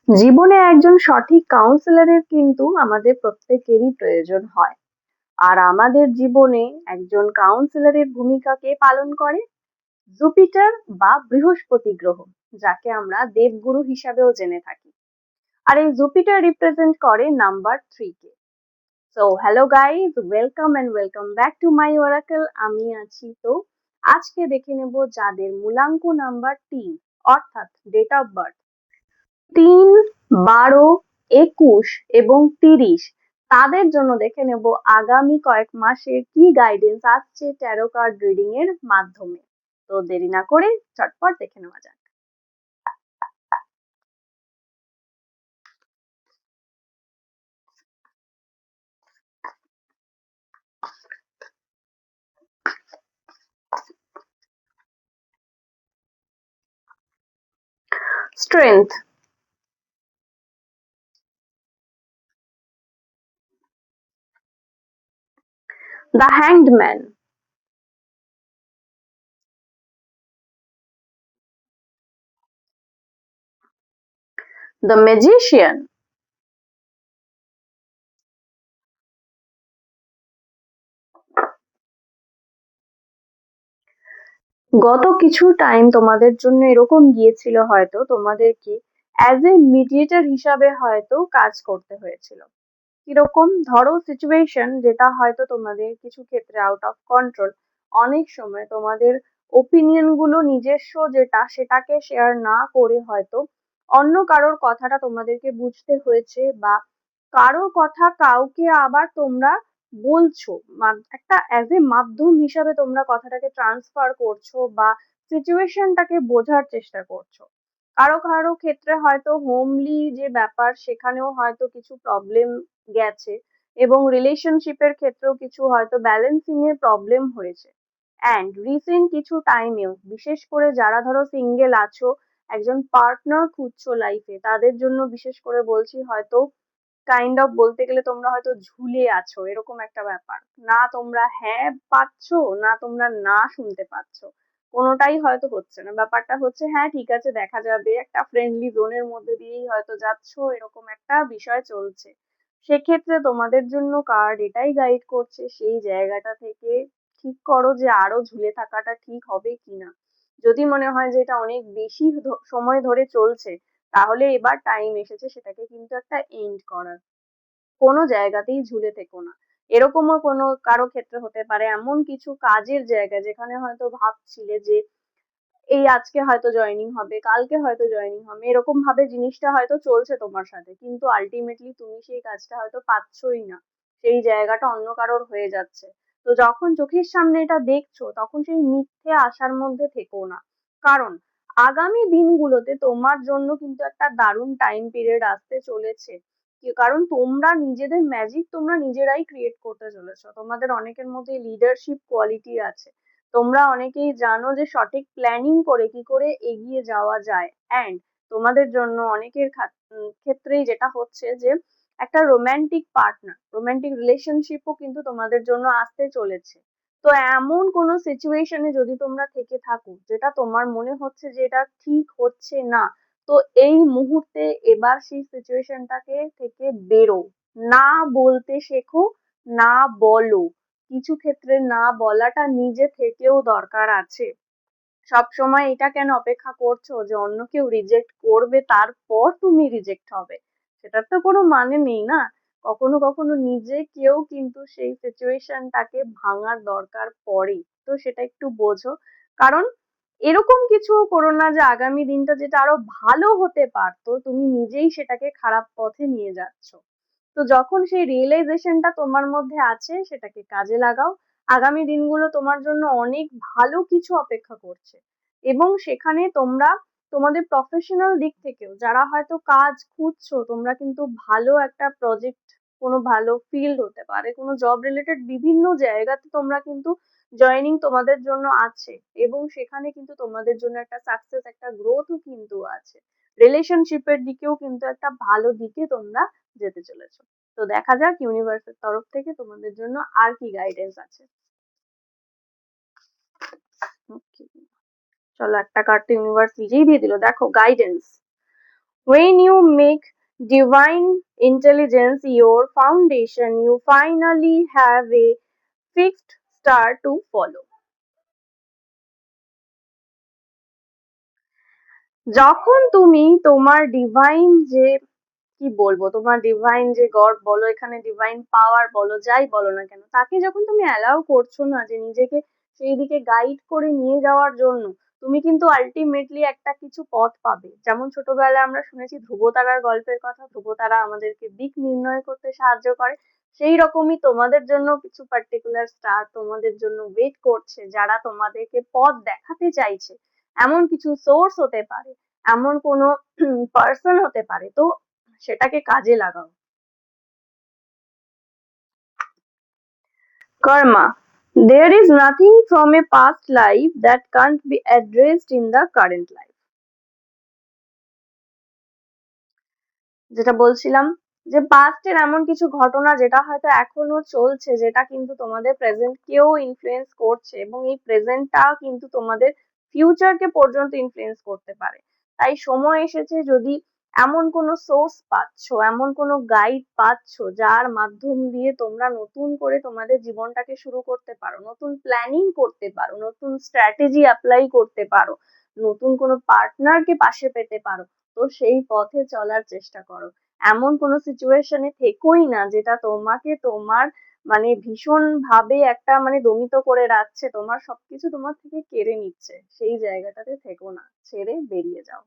জীবনে একজন সঠিক কাউন্সিলরের কিন্তু আমাদের প্রত্যেকেরই প্রয়োজন হয়। আর আমাদের জীবনে একজন কাউন্সিলরের ভূমিকা কে পালন করে? জুপিটার বা বৃহস্পতি গ্রহ, যাকে আমরা দেবগুরু হিসাবেও জেনে থাকি। আর এই জুপিটার রিপ্রেজেন্ট করে নাম্বার 3 কে। So hello guys, welcome and welcome back to my oracle. আমি আছি তো। আজকে দেখে নেব যাদের মূলাঙ্ক নাম্বার 3, অর্থাৎ ডেট অফ বার্থ 3, 12, 21 এবং 30, তাদের জন্য দেখে নেব আগামী কয়েক মাসের কি গাইডেন্স আসছে ট্যারো কার্ড রিডিং এর মাধ্যমে। তো দেরি না করে চটপট দেখে নেওয়া যাক। Strength, the hanged man, the magician, গত কিছু টাইম তোমাদের জন্য এরকম গিয়েছিল, হয়তো তোমাদেরকে অ্যাজ এ মিডিয়েটর হিসাবে হয়তো কাজ করতে হয়েছিল। কিরকম? ধরো সিচুয়েশন যেটা হয়তো তোমাদের কিছু ক্ষেত্রে আউট অফ কন্ট্রোল, অনেক সময় তোমাদের ওপিনিয়ন গুলো নিজস্ব যেটা সেটাকে শেয়ার না করে হয়তো অন্য কারোর কথাটা তোমাদেরকে বুঝতে হয়েছে, বা কারোর কথা কাউকে আবার তোমরা বলছো, একটা অ্যাজ এ মাধ্যম হিসাবে তোমরা কথাটাকে ট্রান্সফার করছো বা সিচুয়েশনটাকে বোঝার চেষ্টা করছো। কারো কারো ক্ষেত্রে হয়তো হোমলি যে ব্যাপার সেখানেও হয়তো কিছু প্রবলেম গেছে, এবং রিলেশনশিপের ক্ষেত্রেও কিছু হয়তো ব্যালেন্সিং এর প্রবলেম হয়েছে। অ্যান্ড রিসেন্ট কিছু টাইমেও বিশেষ করে যারা ধরো সিঙ্গেল আছো, একজন পার্টনার খুঁজছো লাইফে, তাদের জন্য বিশেষ করে বলছি, হয়তো কাইন্ড অফ বলতে গেলে তোমরা হয়তো ঝুলে আছো, এরকম একটা ব্যাপার। না তোমরা হ্যাঁ পাচ্ছো, না তোমরা না শুনতে পাচ্ছো, কোনোটাই হয়তো হচ্ছে না। ব্যাপারটা হচ্ছে হ্যাঁ ঠিক আছে, দেখা যাবে, একটা ফ্রেন্ডলি জোনের মধ্যে দিয়েই হয়তো যাচ্ছো, এরকম একটা বিষয় চলছে। সেক্ষেত্রে তোমাদের জন্য কার্ড এটাই গাইড করছে, সেই জায়গাটা থেকে ঠিক করো যে আরো ঝুলে থাকাটা ঠিক হবে কিনা। যদি মনে হয় যে এটা অনেক বেশি সময় ধরে চলছে, তাহলে এবার টাইম এসেছে সেটাকে কিন্তু একটা এন্ড করার। কোনো জায়গাতেই ঝুলে থেকো না। এরকমও কোনো কারো ক্ষেত্রে হতে পারে এমন কিছু কাজের জায়গা যেখানে হয়তো ভাবছিলে যে এই আজকে হয়তো জয়েনিং হবে, কালকে হয়তো জয়েনিং হবে, এরকম ভাবে জিনিসটা হয়তো চলছে তোমার সাথে, কিন্তু আলটিমেটলি তুমি সেই কাজটা হয়তো পাচ্ছই না, সেই জায়গাটা অন্য কারোর হয়ে যাচ্ছে। তো যখন চোখের সামনে এটা দেখছো, তখন সেই মিথ্যে আশার মধ্যে থেকো না। কারণ আগামী দিনগুলোতে তোমার জন্য কিন্তু একটা দারুণ টাইম পিরিয়ড আসতে চলেছে। কারণ তোমরা নিজেদের ম্যাজিক তোমরা নিজেরাই ক্রিয়েট করতে চলেছো। তোমাদের অনেকের মধ্যে লিডারশিপ কোয়ালিটি আছে। তোমরা অনেকেই জানো যে সঠিক প্ল্যানিং করে কি করে এগিয়ে যাওয়া যায়। অ্যান্ড তোমাদের জন্য অনেকের ক্ষেত্রেই যেটা হচ্ছে যে একটা রোমান্টিক পার্টনার, রোমান্টিক রিলেশনশিপও কিন্তু তোমাদের জন্য আসতে চলেছে। তো এমন কোনো সিচুয়েশনে যদি তোমরা থেকে থাকো যেটা তোমার মনে হচ্ছে যে এটা ঠিক হচ্ছে না, তো এই মুহূর্তে এবার সেই সিচুয়েশনটাকে থেকে বেরো। না বলতে শেখো, না বলো। কিছু ক্ষেত্রে না বলাটা নিজে থেকেও দরকার আছে। সবসময় এটা কেন অপেক্ষা করছো যে অন্য কেউ রিজেক্ট করবে তারপর তুমি রিজেক্ট হবে? সেটার তো কোনো মানে নেই না। কখনো কখনো নিজেকেও কিন্তু সেই সিচুয়েশনটাকে ভাঙার দরকার পড়ে। তো সেটা একটু বোঝো। কারণ এরকম কিছু করো না যে আগামী দিনটা যেটা আরো ভালো হতে পারতো, তুমি নিজেই সেটাকে খারাপ পথে নিয়ে যাচ্ছ। তো যখন সেই রিয়েলাইজেশনটা তোমার মধ্যে আছে, সেটাকে কাজে লাগাও। আগামী দিনগুলো তোমার জন্য অনেক ভালো কিছু অপেক্ষা করছে, এবং সেখানে তোমরা তোমাদের প্রফেশনাল দিক থেকেও যারা হয়তো কাজ খুঁজছো, তোমরা কিন্তু ভালো একটা প্রজেক্ট, কোনো ভালো ফিল্ড হতে পারে, কোনো জব রিলেটেড বিভিন্ন জায়গাতে তোমরা কিন্তু জয়েনিং তোমাদের জন্য আছে, এবং সেখানে কিন্তু তোমাদের জন্য একটা সাকসেস, একটা গ্রোথও কিন্তু আছে। রিলেশনশিপের দিকেও কিন্তু একটা ভালো দিকে তোমরা যেতে চলেছো। তো দেখা যাক ইউনিভার্সের তরফ থেকে তোমাদের জন্য আর কি গাইডেন্স আছে। Okay, চলো একটা কার্ড তো ইউনিভার্স নিজেই দিয়ে দিল। দেখো guidance, When you make divine intelligence your foundation, you finally have a fixed star to follow. যখন তুমি তোমার ডিভাইন যে কি বলবো, তোমার ডিভাইন যে গড বলো, এখানে ডিভাইন পাওয়ার বলো, যাই বলো না কেন, তাকে যখন তুমি অ্যালাউ করছো না যে নিজেকে সেই দিকে গাইড করে নিয়ে যাওয়ার জন্য, তুমি কিন্তু আলটিমেটলি একটা কিছু পথ পাবে। যেমন ছোটবেলায় আমরা শুনেছি ধ্রুবতারার গল্পের কথা, ধ্রুবতারা আমাদেরকে দিক নির্ণয় করতে সাহায্য করে। সেই রকমই তোমাদের জন্য কিছু পার্টিকুলার স্টার তোমাদের জন্য ওয়েট করছে, যারা তোমাদেরকে পথ দেখাতে চাইছে। এমন কিছু সোর্স হতে পারে, এমন কোনো পার্সন হতে পারে, তো সেটাকে কাজে লাগাও। Karma. There is nothing from a past life that can't be addressed in the current life. যেটা বলছিলাম, যে পাস্টের এমন কিছু ঘটনা যেটা হয়তো এখনো চলছে, যেটা কিন্তু তোমাদের প্রেজেন্ট কেও ইনফ্লুয়েন্স করছে, এবং এই প্রেজেন্টটা কিন্তু তোমাদের ফিউচারকে পর্যন্ত ইনফ্লুয়েন্স করতে পারে। তাই সময় এসেছে, যদি এমন কোনো সোর্স পাচ্ছ, এমন কোনো গাইড পাচ্ছ, যার মাধ্যম দিয়ে তোমরা নতুন করে তোমাদের জীবনটাকে শুরু করতে পারো, নতুন প্ল্যানিং করতে পারো, নতুন স্ট্র্যাটেজি অ্যাপ্লাই করতে পারো, নতুন কোনো পার্টনারকে পাশে পেতে পারো, তো সেই পথে চলার চেষ্টা করো। এমন কোনো সিচুয়েশনে থেকোই না যেটা তোমাকে তোমার মানে ভীষণ ভাবে একটা মানে দমিত করে রাখছে, তোমার সবকিছু তোমার থেকে কেড়ে নিচ্ছে, সেই জায়গাটাতে থেকো না, ছেড়ে বেরিয়ে যাও।